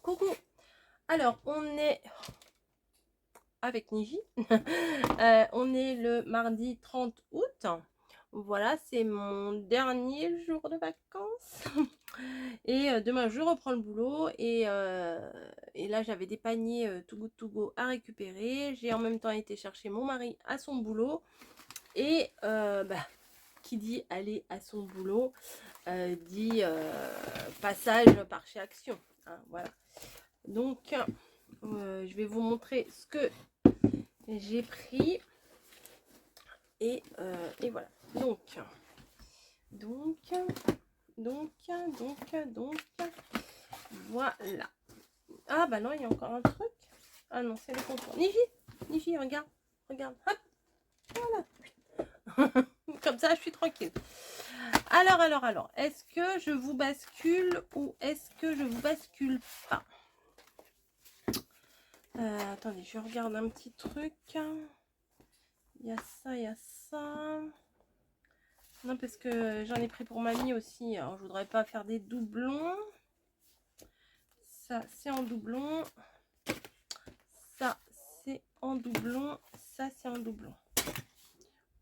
Coucou. Alors, on est avec Niji. On est le mardi 30 août. Voilà, c'est mon dernier jour de vacances. Et demain, je reprends le boulot. Et là, j'avais des paniers Too Good To Go à récupérer. J'ai en même temps été chercher mon mari à son boulot. Et qui dit aller à son boulot dit passage par chez Action. Hein, voilà. Donc, je vais vous montrer ce que j'ai pris. Et voilà. Donc, voilà. Ah bah non, il y a encore un truc. Ah non, c'est le contour. Niji, regarde. Hop, voilà. Comme ça, je suis tranquille. Alors, est-ce que je vous bascule ou est-ce que je vous bascule pas? Attendez, je regarde un petit truc. Il y a ça. Non, parce que j'en ai pris pour mamie aussi. Alors, je voudrais pas faire des doublons. Ça, c'est en doublon. Ça, c'est en doublon. Ça, c'est en doublon.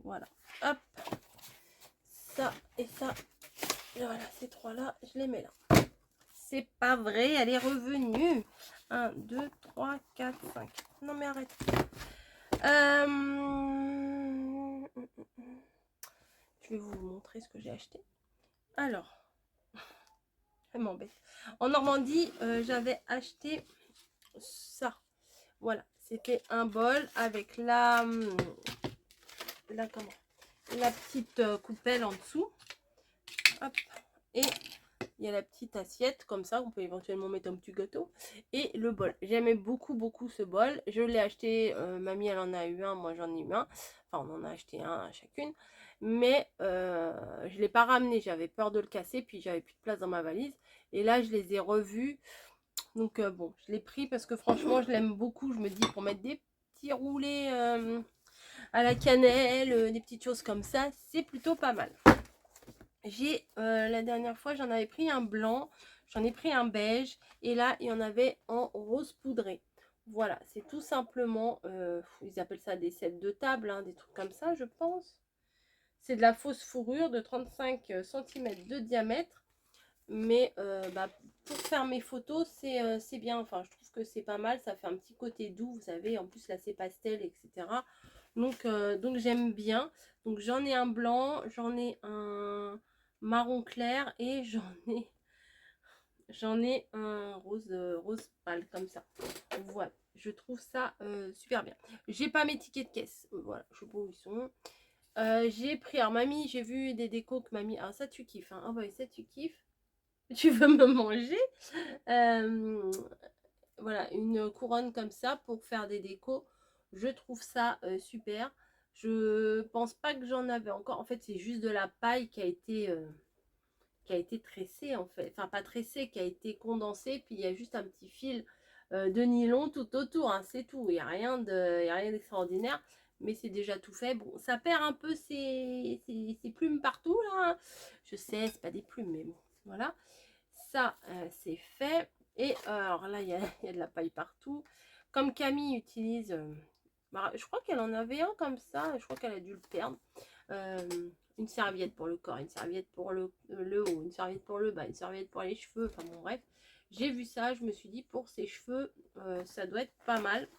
Voilà. Hop. Ça et ça. Et voilà, ces trois-là, je les mets là. C'est pas vrai, elle est revenue. 1, 2, 3, 4, 5. Non, mais arrête. Je vais vous montrer ce que j'ai acheté. Alors, elle m'embête. En Normandie, j'avais acheté ça. Voilà, c'était un bol avec la petite coupelle en dessous. Hop. Et il y a la petite assiette comme ça, on peut éventuellement mettre un petit gâteau. Et le bol. J'aimais beaucoup ce bol. Je l'ai acheté, mamie elle en a eu un, moi j'en ai eu un. Enfin, on en a acheté un chacune. Mais je ne l'ai pas ramené, j'avais peur de le casser, puis j'avais plus de place dans ma valise. Et là, je les ai revus. Donc bon, je l'ai pris parce que franchement, je l'aime beaucoup. Je me dis, pour mettre des petits roulés à la cannelle, des petites choses comme ça, c'est plutôt pas mal. J'ai la dernière fois, j'en avais pris un blanc, j'en ai pris un beige, et là, il y en avait en rose poudré. Voilà, c'est tout simplement, ils appellent ça des sets de table, hein, des trucs comme ça, je pense. C'est de la fausse fourrure de 35 cm de diamètre. Mais pour faire mes photos, c'est bien. Enfin, je trouve que c'est pas mal. Ça fait un petit côté doux, vous savez. En plus, là, c'est pastel, etc. Donc j'aime bien. Donc, j'en ai un blanc, j'en ai un marron clair et j'en ai un rose pâle, comme ça. Voilà. Je trouve ça super bien. J'ai pas mes tickets de caisse. Voilà, je sais pas où ils sont. J'ai pris, alors mamie, j'ai vu des décos que mamie, alors ça tu kiffes, hein. Ah bah ça tu kiffes, tu veux me manger. Voilà, une couronne comme ça pour faire des décos, je trouve ça super. Je pense pas que j'en avais encore, en fait c'est juste de la paille qui a été tressée, en fait, enfin pas tressée, qui a été condensée, puis il y a juste un petit fil de nylon tout autour, hein, c'est tout, il n'y a rien d'extraordinaire, mais c'est déjà tout fait. Bon, ça perd un peu ses plumes partout là, hein. Je sais, c'est pas des plumes, mais bon, voilà. Ça, c'est fait. Et alors là, il y a de la paille partout. Comme Camille utilise, je crois qu'elle en avait un comme ça, je crois qu'elle a dû le perdre. Une serviette pour le corps, une serviette pour le haut, une serviette pour le bas, une serviette pour les cheveux, enfin bon bref. J'ai vu ça, je me suis dit pour ses cheveux, ça doit être pas mal.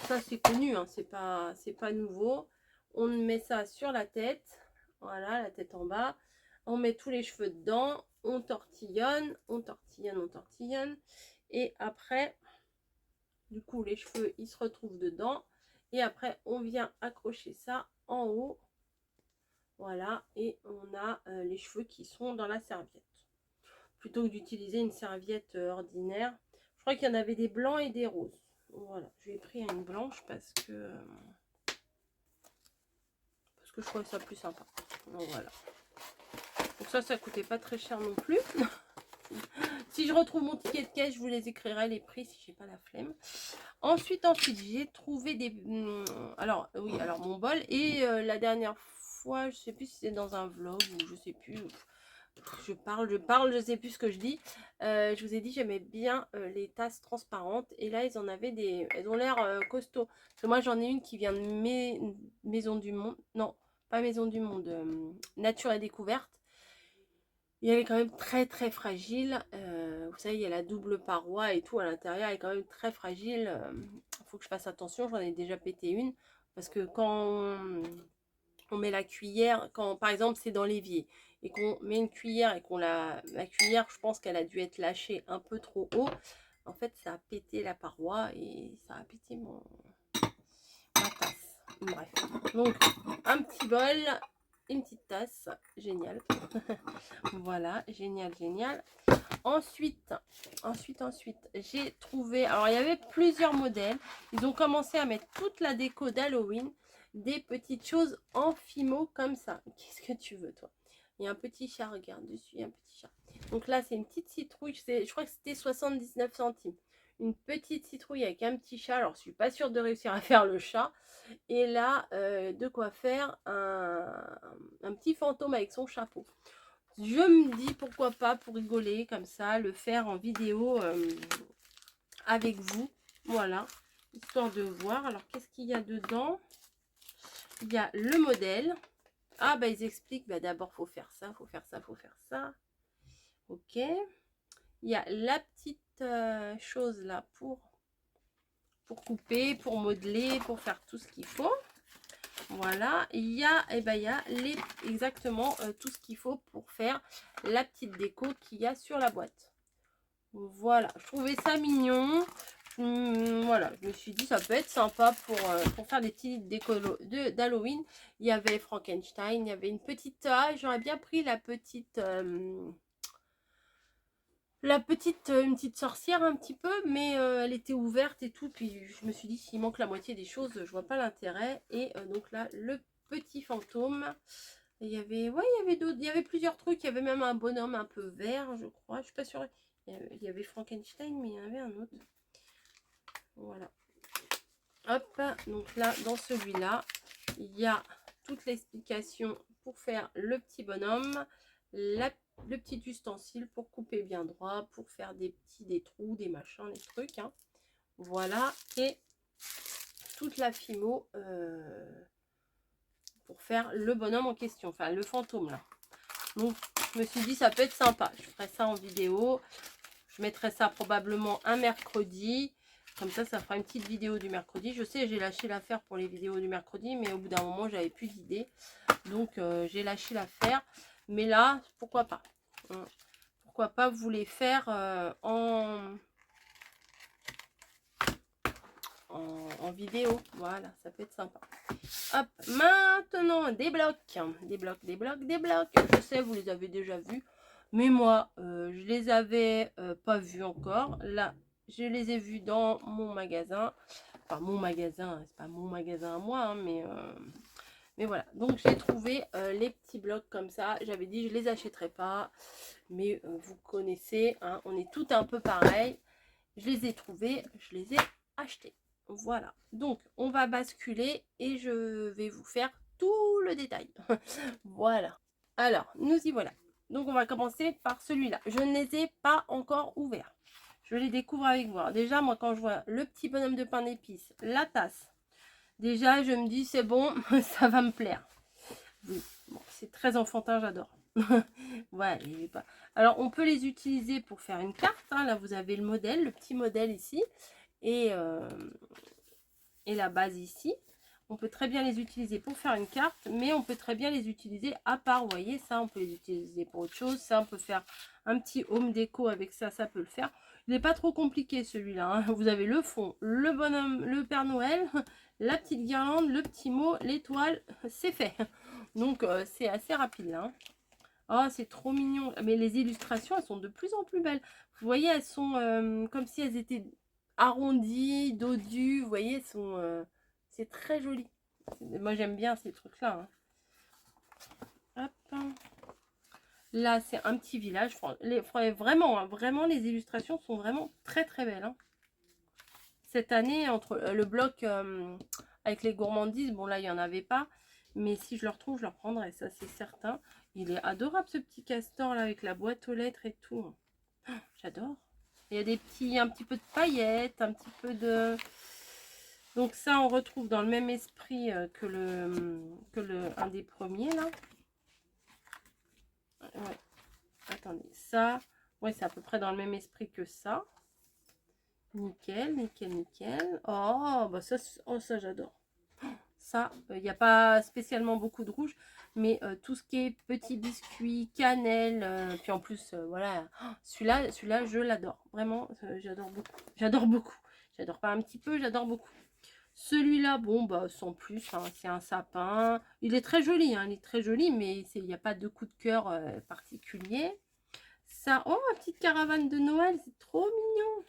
Ça c'est connu, hein, c'est pas nouveau. On met ça sur la tête, voilà, la tête en bas. On met tous les cheveux dedans, on tortillonne. Et après, du coup, les cheveux, ils se retrouvent dedans. Et après, on vient accrocher ça en haut. Voilà, et on a les cheveux qui sont dans la serviette. Plutôt que d'utiliser une serviette ordinaire. Je crois qu'il y en avait des blancs et des roses. Voilà, j'ai pris une blanche parce que je trouvais ça plus sympa. Donc voilà. Donc ça coûtait pas très cher non plus. Si je retrouve mon ticket de caisse, je vous les écrirai les prix si j'ai pas la flemme. Ensuite, j'ai trouvé des... Alors, oui, alors mon bol. Et la dernière fois, je sais plus si c'est dans un vlog ou je sais plus. je sais plus ce que je dis. Je vous ai dit, j'aimais bien les tasses transparentes. Et là, ils en avaient des... Elles ont l'air costauds. Parce que moi, j'en ai une qui vient de Maison du Monde. Non, pas Maison du Monde. Nature et Découverte. Et elle est quand même très très fragile. Vous savez, il y a la double paroi et tout à l'intérieur. Elle est quand même très fragile. Il faut que je fasse attention. J'en ai déjà pété une. Parce que quand on met la cuillère, quand par exemple c'est dans l'évier et qu'on met une cuillère et qu'on la cuillère, je pense qu'elle a dû être lâchée un peu trop haut, en fait ça a pété la paroi et ça a pété ma tasse. Bref, donc un petit bol, une petite tasse, génial. Voilà, génial, génial. Ensuite, j'ai trouvé, alors il y avait plusieurs modèles. Ils ont commencé à mettre toute la déco d'Halloween, des petites choses en fimo comme ça. Qu'est-ce que tu veux, toi? Il y a un petit chat, regarde dessus, il y a un petit chat. Donc là, c'est une petite citrouille, je crois que c'était 79 centimes. Une petite citrouille avec un petit chat. Alors, je suis pas sûre de réussir à faire le chat. Et là, de quoi faire un petit fantôme avec son chapeau. Je me dis pourquoi pas, pour rigoler comme ça, le faire en vidéo avec vous. Voilà, histoire de voir. Alors, qu'est-ce qu'il y a dedans? Il y a le modèle. Ah, bah, ils expliquent, bah, d'abord, faut faire ça, faut faire ça, faut faire ça. Ok. Il y a la petite chose là pour couper, pour modeler, pour faire tout ce qu'il faut. Voilà, il y a, il y a exactement tout ce qu'il faut pour faire la petite déco qu'il y a sur la boîte. Voilà, je trouvais ça mignon. Voilà, je me suis dit ça peut être sympa pour faire des petites décos d'Halloween. Il y avait Frankenstein, il y avait une petite... j'aurais bien pris la petite... une petite sorcière un petit peu, mais elle était ouverte et tout. Puis je me suis dit, s'il manque la moitié des choses, je vois pas l'intérêt. Et donc là, le petit fantôme. Il y avait, ouais, il y avait plusieurs trucs. Il y avait même un bonhomme un peu vert, je crois. Je suis pas sûre. Il y avait Frankenstein, mais il y en avait un autre. Voilà. Hop, donc là, dans celui-là, il y a toute l'explication pour faire le petit bonhomme, le petit ustensile pour couper bien droit, pour faire des trous, des machins, des trucs. Hein. Voilà, et toute la fimo pour faire le bonhomme en question, enfin le fantôme là. Donc, je me suis dit, ça peut être sympa. Je ferai ça en vidéo. Je mettrai ça probablement un mercredi. Comme ça fera une petite vidéo du mercredi. Je sais, j'ai lâché l'affaire pour les vidéos du mercredi, mais au bout d'un moment, j'avais plus d'idées. Donc, j'ai lâché l'affaire. Mais là, pourquoi pas? Pourquoi pas vous les faire en vidéo. Voilà, ça peut être sympa. Hop, maintenant, des blocs. Des blocs, des blocs, des blocs. Je sais, vous les avez déjà vus. Mais moi, je les avais pas vus encore. Là, je les ai vus dans mon magasin. Enfin, mon magasin, c'est pas mon magasin à moi, hein, mais voilà. Donc, j'ai trouvé les petits blocs comme ça. J'avais dit, je les achèterai pas. Mais vous connaissez, hein, on est tout un peu pareil. Je les ai trouvés, je les ai achetés. Voilà. Donc, on va basculer et je vais vous faire tout le détail. Voilà. Alors, nous y voilà. Donc, on va commencer par celui-là. Je ne les ai pas encore ouverts. Je les découvre avec vous. Alors, déjà, moi, quand je vois le petit bonhomme de pain d'épices, la tasse, déjà, je me dis, c'est bon, ça va me plaire. Oui, bon, c'est très enfantin, j'adore. Ouais, pas... Alors, on peut les utiliser pour faire une carte. Hein. Là, vous avez le modèle, le petit modèle ici. Et la base ici. On peut très bien les utiliser pour faire une carte, mais on peut très bien les utiliser à part. Vous voyez, ça, on peut les utiliser pour autre chose. Ça, on peut faire un petit home déco avec ça, ça peut le faire. Il n'est pas trop compliqué celui-là. Hein. Vous avez le fond, le bonhomme, le Père Noël, la petite guirlande, le petit mot, l'étoile, c'est fait. Donc, c'est assez rapide là. Hein. Oh, c'est trop mignon. Mais les illustrations, elles sont de plus en plus belles. Vous voyez, elles sont comme si elles étaient arrondies, dodues. Vous voyez, elles sont... c'est très joli. Moi, j'aime bien ces trucs-là. Hein. Hop. Là, c'est un petit village. Vraiment, hein, vraiment, les illustrations sont vraiment très, très belles. Hein. Cette année, entre le bloc avec les gourmandises, bon, là, il n'y en avait pas. Mais si je le retrouve, je le reprendrai, ça, c'est certain. Il est adorable ce petit castor là avec la boîte aux lettres et tout. Oh, j'adore. Il y a des petits, un petit peu de paillettes, un petit peu de... Donc ça, on retrouve dans le même esprit que un des premiers là. Ouais. Attendez, ça, ouais, c'est à peu près dans le même esprit que ça. Nickel, nickel, nickel. Oh, bah ça, oh, ça j'adore. Ça, il n'y a pas spécialement beaucoup de rouge, mais tout ce qui est petits biscuits, cannelle, puis en plus, voilà, celui-là, je l'adore. Vraiment, j'adore beaucoup. J'adore beaucoup. J'adore pas un petit peu, j'adore beaucoup. Celui-là, bon, bah, sans plus, hein, c'est un sapin. Il est très joli, hein, il est très joli, mais il n'y a pas de coup de cœur particulier. Ça, oh, ma petite caravane de Noël, c'est trop mignon.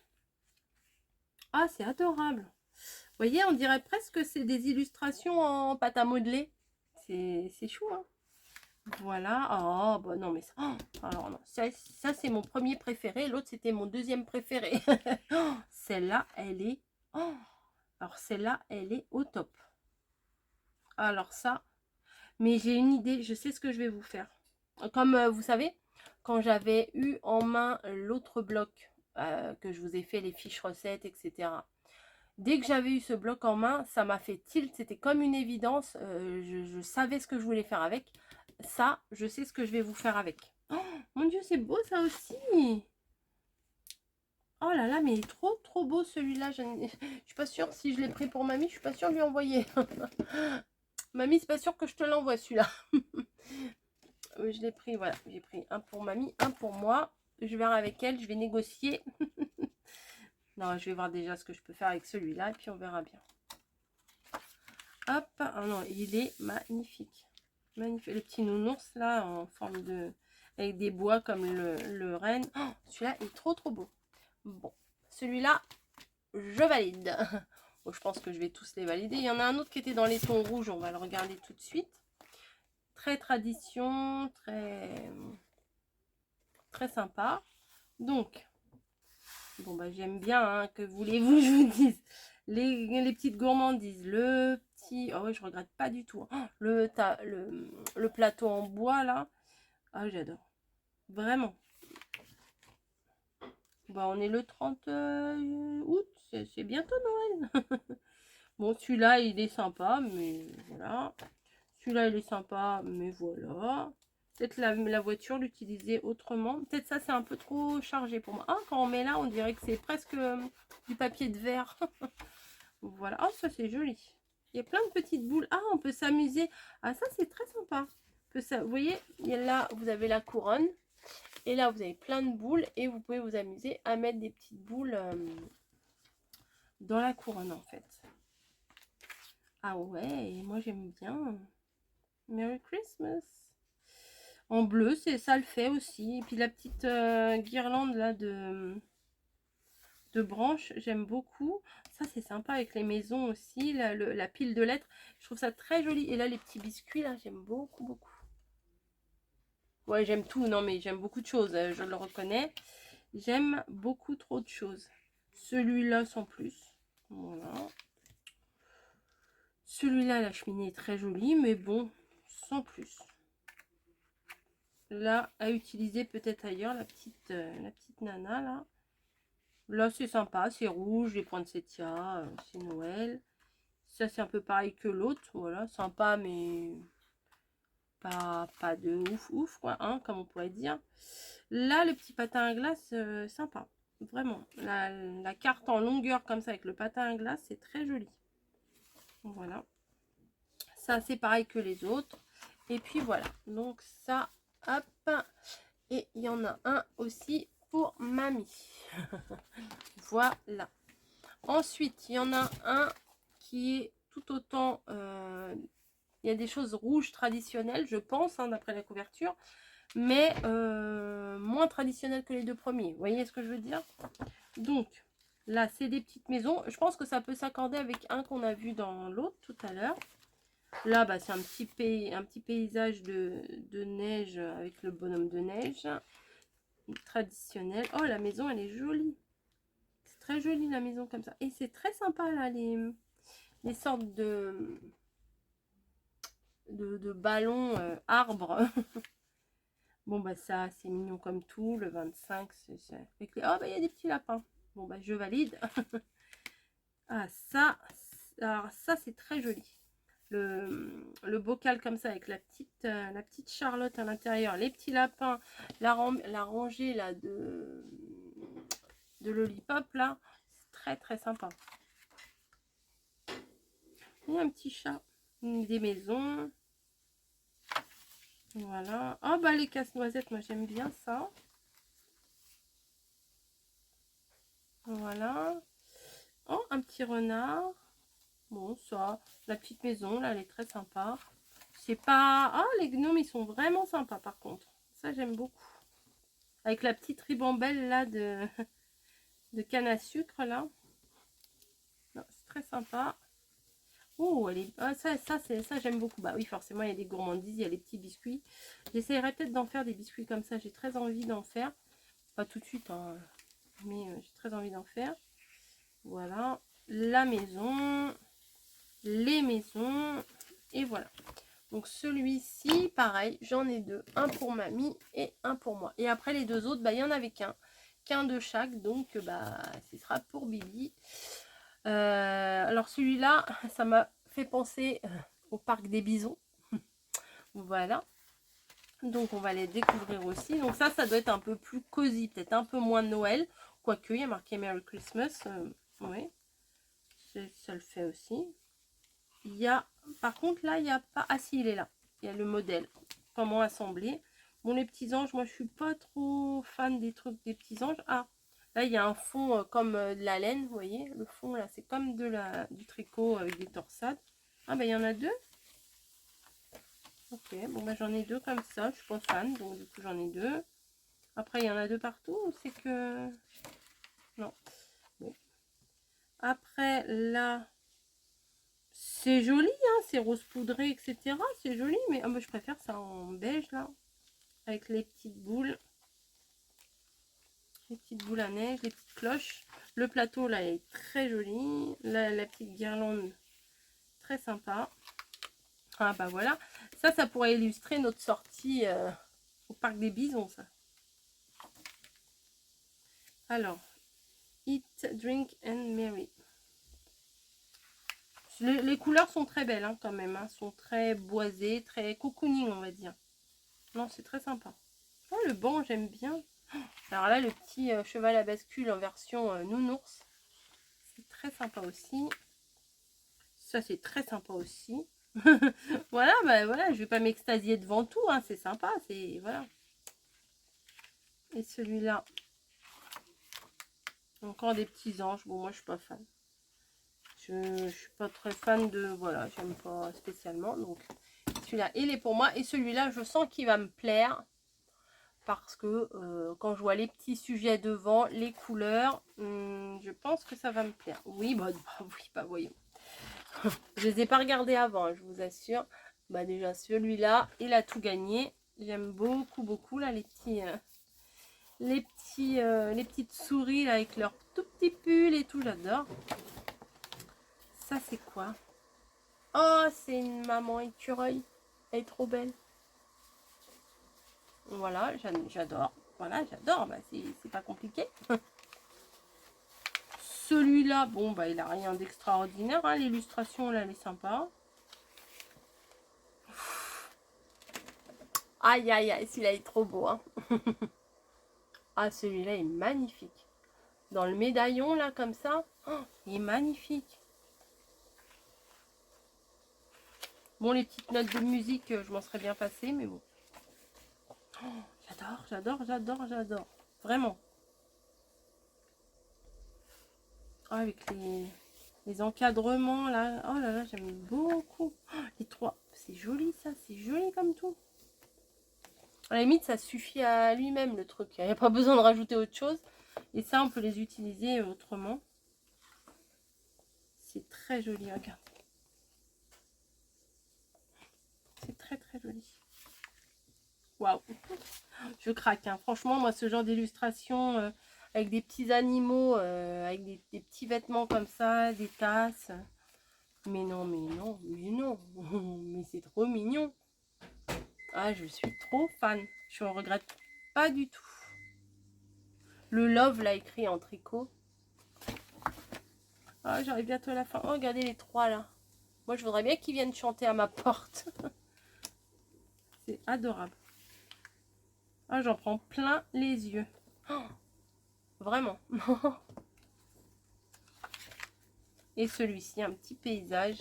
Ah, c'est adorable. Vous voyez, on dirait presque que c'est des illustrations en pâte à modeler. C'est chou, hein. Voilà. Oh, bah non, mais ça... oh, alors non, ça c'est mon premier préféré. L'autre, c'était mon deuxième préféré. Oh, celle-là, elle est... Oh, alors, celle-là, elle est au top. Alors ça... Mais j'ai une idée, je sais ce que je vais vous faire. Comme vous savez, quand j'avais eu en main l'autre bloc, que je vous ai fait les fiches recettes, etc. Dès que j'avais eu ce bloc en main, ça m'a fait tilt, c'était comme une évidence, je savais ce que je voulais faire avec. Ça, je sais ce que je vais vous faire avec. Oh, mon Dieu, c'est beau ça aussi. Oh là là, mais il est trop trop beau celui-là. Je suis pas sûre si je l'ai pris pour mamie, je suis pas sûre de lui envoyer. Mamie, c'est pas sûr que je te l'envoie celui-là. Je l'ai pris, voilà, j'ai pris un pour mamie, un pour moi. Je verrai avec elle, je vais négocier. Non, je vais voir déjà ce que je peux faire avec celui-là et puis on verra bien. Hop, oh non, il est magnifique. Magnifique. Le petit nounours là en forme de... avec des bois comme le renne. Oh, celui-là est trop trop beau. Bon, celui-là, je valide. Bon, je pense que je vais tous les valider. Il y en a un autre qui était dans les tons rouges, on va le regarder tout de suite. Très tradition, très sympa. Donc, bon bah j'aime bien, hein, que voulez-vous je vous dise. Les petites gourmandises, le petit... Oh ouais, je regrette pas du tout. Hein. Le plateau en bois là. Ah, j'adore. Vraiment. Bah, on est le 30 août. C'est bientôt Noël. Bon, celui-là, il est sympa, mais voilà. Celui-là, il est sympa, mais voilà. Peut-être la voiture, l'utiliser autrement. Peut-être ça, c'est un peu trop chargé pour moi. Ah, quand on met là, on dirait que c'est presque du papier de verre. Voilà. Oh, ça, c'est joli. Il y a plein de petites boules. Ah, on peut s'amuser. Ah, ça, c'est très sympa. Vous voyez, là, vous avez la couronne. Et là, vous avez plein de boules. Et vous pouvez vous amuser à mettre des petites boules dans la couronne, en fait. Ah ouais, moi, j'aime bien. Merry Christmas. En bleu, ça le fait aussi. Et puis la petite guirlande là de branches, j'aime beaucoup. Ça, c'est sympa avec les maisons aussi. La pile de lettres, je trouve ça très joli. Et là, les petits biscuits, là, j'aime beaucoup, beaucoup. Ouais, j'aime tout. Non, mais j'aime beaucoup de choses. Je le reconnais. J'aime beaucoup trop de choses. Celui-là, sans plus. Voilà. Celui-là, la cheminée est très jolie, mais bon, sans plus. Là, à utiliser peut-être ailleurs, la petite nana, là. Là, c'est sympa, c'est rouge, les poinsettias, c'est Noël. Ça, c'est un peu pareil que l'autre, voilà, sympa, mais pas de ouf, quoi, hein, comme on pourrait dire. Là, le petit patin à glace, sympa, vraiment. La carte en longueur, comme ça, avec le patin à glace, c'est très joli. Voilà. Ça, c'est pareil que les autres. Et puis, voilà. Donc, ça, hop. Et il y en a un aussi pour mamie. Voilà. Ensuite, il y en a un qui est tout autant... il y a des choses rouges traditionnelles, je pense, hein, d'après la couverture. Mais moins traditionnelles que les deux premiers. Vous voyez ce que je veux dire? Donc, là, c'est des petites maisons. Je pense que ça peut s'accorder avec un qu'on a vu dans l'autre tout à l'heure. Là, bah, c'est un petit paysage de neige avec le bonhomme de neige. Traditionnel. Oh, la maison, elle est jolie. C'est très joli, la maison, comme ça. Et c'est très sympa, là, les sortes de ballons arbres. Bon, bah ça, c'est mignon comme tout. Le 25, avec les... Oh, bah il y a des petits lapins. Bon, bah je valide. Ah, ça, alors ça, c'est très joli. Le bocal comme ça, avec la petite Charlotte à l'intérieur, les petits lapins, la rangée là de Lollipop, là, c'est très très sympa. Et un petit chat, des maisons. Voilà. Oh, bah les casse-noisettes, moi j'aime bien ça. Voilà. Oh, un petit renard. Bon, ça, la petite maison, là, elle est très sympa. C'est pas... Ah, les gnomes, ils sont vraiment sympas, par contre. Ça, j'aime beaucoup. Avec la petite ribambelle, là, de canne à sucre, là. C'est très sympa. Oh, elle est... Ah, ça j'aime beaucoup. Bah oui, forcément, il y a des gourmandises, il y a les petits biscuits. J'essaierai peut-être d'en faire des biscuits comme ça. J'ai très envie d'en faire. Pas tout de suite, hein, mais j'ai très envie d'en faire. Voilà. La maison. Les maisons. Et voilà. Donc celui-ci, pareil, j'en ai deux. Un pour mamie et un pour moi. Et après, les deux autres, bah, il n'y en avait qu'un de chaque. Donc, bah, ce sera pour Bibi. Alors celui-là, ça m'a fait penser au parc des bisons. Voilà. Donc on va les découvrir aussi. Donc ça doit être un peu plus cosy, peut-être un peu moins de Noël. Quoique, il y a marqué Merry Christmas. Oui, ça le fait aussi. Il y a, par contre là, il n'y a pas... Ah si, il est là. Il y a le modèle. Comment assembler. Bon, les petits anges, moi je suis pas trop fan des trucs des petits anges. Ah, là il y a un fond comme de la laine, vous voyez. Le fond là, c'est comme du tricot avec des torsades. Ah bah il y en a deux. Ok, bon bah j'en ai deux comme ça. Je suis pas fan, donc du coup j'en ai deux. Après il y en a deux partout ou c'est que... Non. Bon. Après là... C'est joli, hein, c'est rose poudré, etc. C'est joli, mais moi je préfère ça en beige là, avec les petites boules. Les petites boules à neige, les petites cloches. Le plateau là est très joli. La petite guirlande, très sympa. Ah bah voilà, ça pourrait illustrer notre sortie au parc des bisons, ça. Alors, Eat, Drink and Merry. Les couleurs sont très belles hein, quand même, hein, sont très boisées, très cocooning on va dire. Non, c'est très sympa. Oh, le banc, j'aime bien. Alors là, le petit cheval à bascule en version nounours. C'est très sympa aussi. Ça, c'est très sympa aussi. Voilà, bah voilà, je vais pas m'extasier devant tout, hein, c'est sympa, c'est... Voilà. Et celui-là, encore des petits anges. Bon, moi, je suis pas fan. Je suis pas très fan de... Voilà, j'aime pas spécialement. Donc, celui-là, il est pour moi. Et celui-là, je sens qu'il va me plaire. Parce que quand je vois les petits sujets devant, les couleurs, je pense que ça va me plaire. Oui, bah oui, bah voyons. Je les ai pas regardés avant, hein, je vous assure. Bah déjà celui-là, il a tout gagné. J'aime beaucoup, beaucoup là les petites souris là, avec leur tout petit pull et tout, j'adore. Ça c'est quoi? Oh, c'est une maman écureuil. Elle est trop belle. Voilà, j'adore. Voilà, j'adore. Bah, c'est pas compliqué. Celui-là, bon, bah, il a rien d'extraordinaire. Hein. L'illustration, là, elle est sympa. Aïe, aïe, aïe, celui-là est trop beau. Hein. Ah, celui-là est magnifique. Dans le médaillon, là, comme ça, oh, il est magnifique. Bon, les petites notes de musique, je m'en serais bien passée, mais bon. Oh, j'adore, j'adore, j'adore, j'adore. Vraiment. Oh, avec les encadrements, là. Oh là là, j'aime beaucoup. Oh, les trois. C'est joli, ça. C'est joli comme tout. À la limite, ça suffit à lui-même, le truc. Il n'y a pas besoin de rajouter autre chose. Et ça, on peut les utiliser autrement. C'est très joli, regarde. C'est très, très joli. Waouh. Je craque. Hein. Franchement, moi, ce genre d'illustration avec des petits animaux, avec des petits vêtements comme ça, des tasses. Mais non, mais non, mais non. Mais c'est trop mignon. Ah, je suis trop fan. Je ne regrette pas du tout. Le love là écrit en tricot. Ah, j'arrive bientôt à la fin. Oh, regardez les 3 là. Moi, je voudrais bien qu'ils viennent chanter à ma porte. C'est adorable. Ah, j'en prends plein les yeux. Oh, vraiment. Et celui-ci, un petit paysage.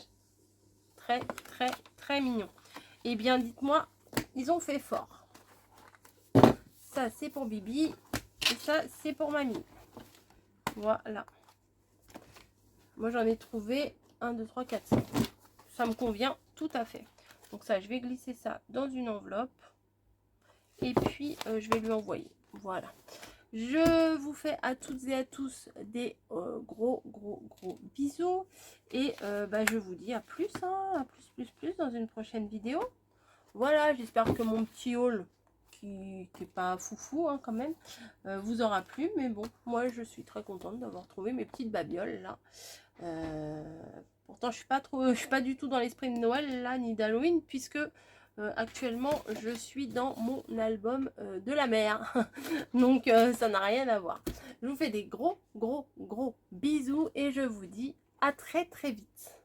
Très, très, très mignon. Eh bien, dites-moi, ils ont fait fort. Ça, c'est pour Bibi. Et ça, c'est pour Mamie. Voilà. Moi, j'en ai trouvé 1, 2, 3, 4, 5. Ça me convient tout à fait. Donc ça, je vais glisser ça dans une enveloppe. Et puis, je vais lui envoyer. Voilà. Je vous fais à toutes et à tous des gros bisous. Et je vous dis à plus, hein, à plus dans une prochaine vidéo. Voilà, j'espère que mon petit haul, qui n'est pas foufou hein, quand même, vous aura plu. Mais bon, moi je suis très contente d'avoir trouvé mes petites babioles là. Pourtant, je suis pas du tout dans l'esprit de Noël là, ni d'Halloween, puisque actuellement je suis dans mon album de la mer. Donc ça n'a rien à voir. Je vous fais des gros bisous et je vous dis à très vite.